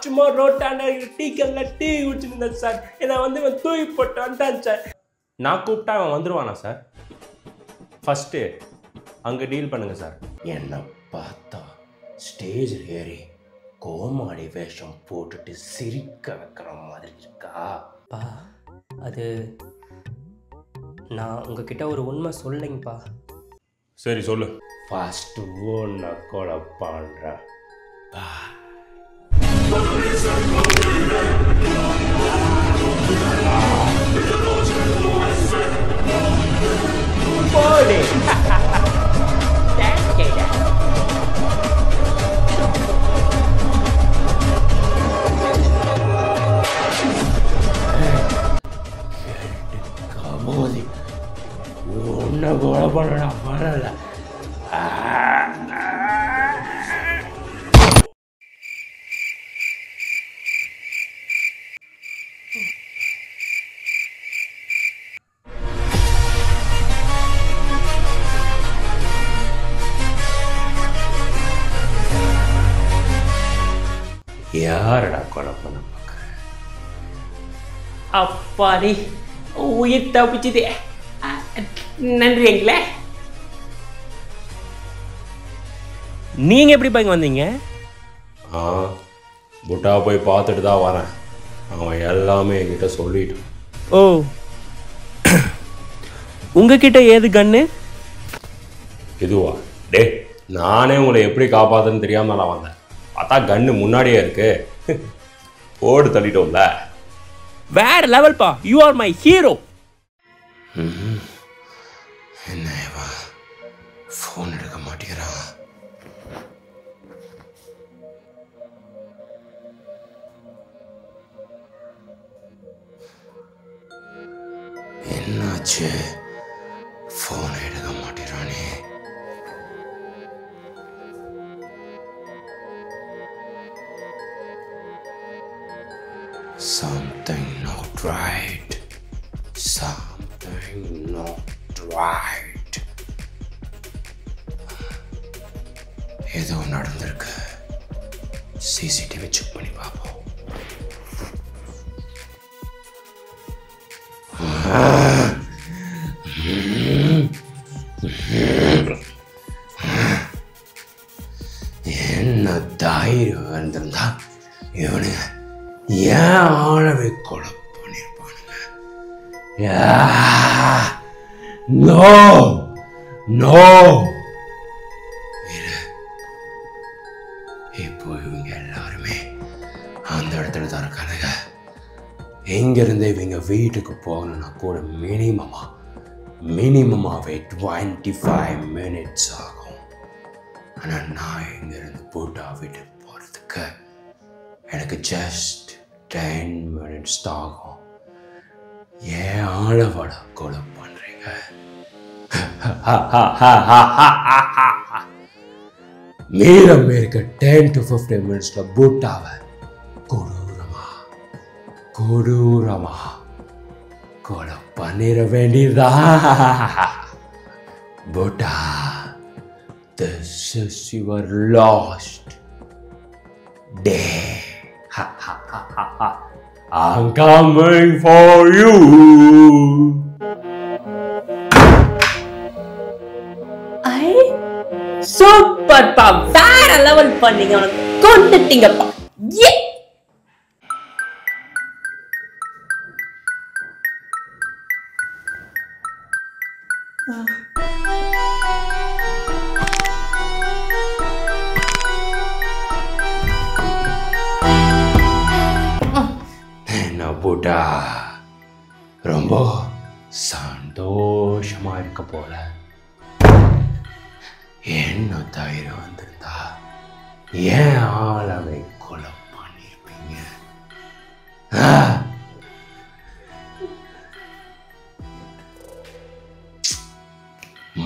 சும்மா ரோட்டான டீ கல்ல tea குடிச்சுருந்தேன் sir. என்னை வந்து இவன் தூக்கி போட்டு வந்துட்டான் சார். நான் கூப்பிட்டா அவன் வந்துடுவானா சார்? ஃபஸ்ட்டு அங்கே டீல் பண்ணுங்க சார். என்னை பார்த்தா ஸ்டேஜில் ஏறி கோமாளி வேஷம் போட்டுட்டு சிரிக்க வைக்கிற மாதிரி இருக்கா? பா அது நான் உங்ககிட்ட ஒரு உண்மை சொல்லைங்கப்பா. சரி சொல்லு. ஃபஸ்ட்டு ஒன்றை கொலை பண்ணுறேன். போடு. கபோதி ஒன்றை கொலை பண்ண வரல. யாரடா கொலை பண்ண பார்க்குற? அப்பாடி உயிர் தப்பிச்சுது. நன்றிங்களே. நீங்கள் எப்படி பாங்க வந்தீங்க? புட்டா போய் பார்த்துட்டு தான் வரேன். அவன் எல்லாமே என்கிட்ட சொல்லிட்டான். ஓ, உங்ககிட்ட ஏது கண்ணு? இதுவா? டே, நானே உங்களை எப்படி காப்பாற்றுன்னு தெரியாமல் நான் வந்தேன். பார்த்தா கண்ணு முன்னாடியே இருக்கு. ஓடு தள்ளிட்டோம்ல. வேற லெவல்ப்பா. You are my hero. என்னவா ஃபோன் எடுக்க மாட்டேங்கிறான்? என்னாச்சு? ஃபோன் எடுக்க மாட்டேறானே. Something not right. Something not right. ஏதோ நடந்திருக்கு. சிசிடிவி செக் பண்ணி பார்ப்போம். என்ன தைரியம் வந்திருந்தா இவனுங்க ஏன் ஆளவே கொலை பண்ணிருப்பானுங்க? No no. இப்போ இவங்க எல்லாருமே அந்த இடத்துல தான் இருக்கானுங்க. இங்கிருந்து இவங்க வீட்டுக்கு போகணும்னா கூட மினிமமாகவே 25 minutes ஆகும். ஆனால் நான் இங்கிருந்து பூட்டா வீட்டுக்கு போகிறதுக்கு எனக்கு ஜஸ்ட் 10 minutes தான் ஆகும். ஏன் ஆளவட கொலை பண்ணுறீங்க? மீதம் இருக்க 10 to 15 minutes பூட்டாவை கொடூரமா கொலை பண்ணிட வேண்டியதா? பூட்டா, this is your last day. I'm coming for you. ஐ சூப்பர்ப்பா. வேற லெவல் பண்ணீங்க. கொண்டுட்டீங்கப்பா. ஏ என்ன பூட்டா, ரொம்ப சந்தோஷமா இருக்க போல. என்ன தைரியம் வந்திருந்தா ஏன் ஆளவை கொலை பண்ணிருப்பீங்க?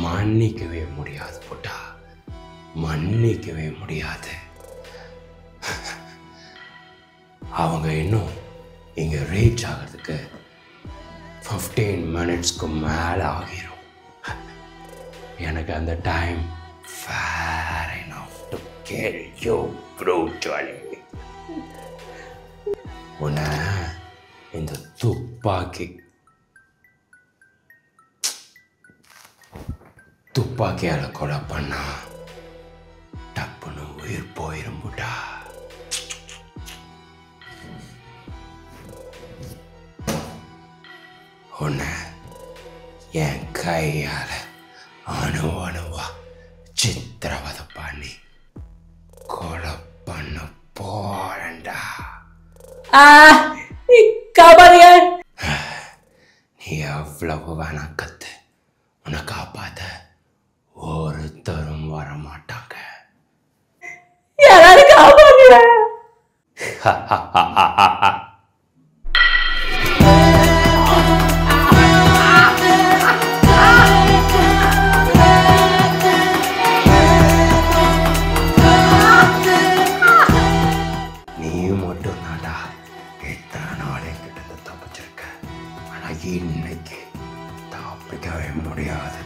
மன்னிக்கவே முடியாது பூட்டா, மன்னிக்கவே முடியாது. அவங்க இன்னும் இங்கே ரீச் ஆகிறதுக்கு 15 minutesக்கு மேலே ஆகிரும். எனக்கு அந்த time fair enough to kill you brutally. உன்னை இந்த துப்பாக்கியால் கொலை பண்ணா டப்புன்னு உயிர் போயிரும்புட்டா. உன்னை என் கையால் அணுவா சித்திரவதை பண்ணி கொலை பண்ண போறேன்டா. காப்பாருங்க. நீ எவ்வளவு வேணா கத்து, உன்னை காப்பாத்த ஒருத்தரும் வர மாட்டாங்க. யாராவது காப்பாருங்க. நீ மட்டும் தான்டா இத்தனை நாள் என்கிட்ட தப்பிச்சிருக்க. ஆனா இன்னைக்கு தப்பிக்கவே முடியாது.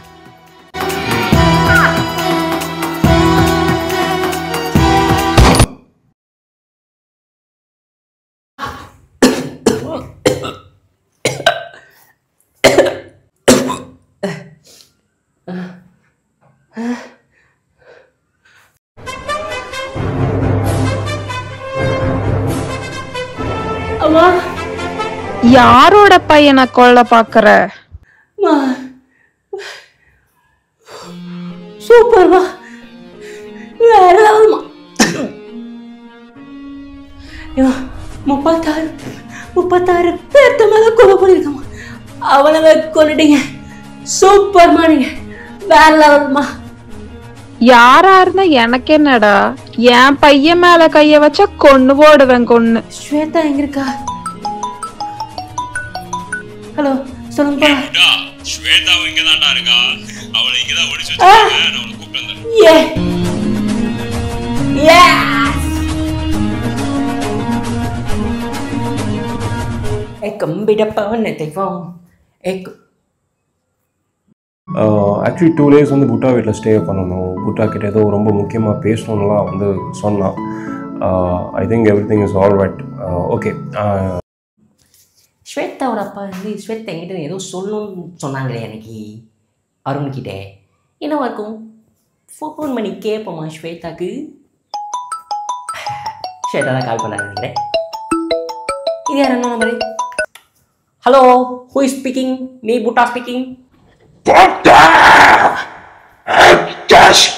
அம்மா, யாரோட பையனை கொல்ல பாக்குற? சூப்பர்மா, வேற லெவல்மா. 36 பேர்த்த மேல கொலை பண்ணிருக்கமா. அவனை கொண்டுட்டீங்க. சூப்பர்மா, நீங்க வேற லெவல்மா. யாரா இருந்தா எனக்கு என்னடா? என் பையன் மேல கைய வச்சா கொன்னு போடுவேன். கொன்னு. ஸ்வேதா எங்க இருக்கா? ஹலோ, சொல்லுங்கப்பா. ஸ்வேதா இங்க தான்டா இருக்கா. அவளை இங்க தான் ஒளிச்சு வச்சிருக்காங்க. நான் அவளை கூப்பிட்டு வந்தேன். ஆக்சுவலி 2 days வந்து புட்டா வீட்டில் ஸ்டே பண்ணணும். புட்டா கிட்ட ஏதோ ரொம்ப முக்கியமாக பேசணும்லாம் வந்து சொன்னான். I think everything is all right. Okay. ஸ்வேதாவோட அப்பா வந்து ஸ்வேதா என்கிட்ட ஏதோ சொல்லணும்னு சொன்னாங்களே அன்னைக்கு அருண்கிட்ட. என்னவா இருக்கும்? ஃபோன் பண்ணி கேட்போமா ஸ்வேதாக்கு? ஸ்வேதா தான் கால் பண்ண நினைக்கிறேன். இது யார் என்ன number? Hello, who is speaking? Me புட்டா ஸ்பீக்கிங். Butter! Just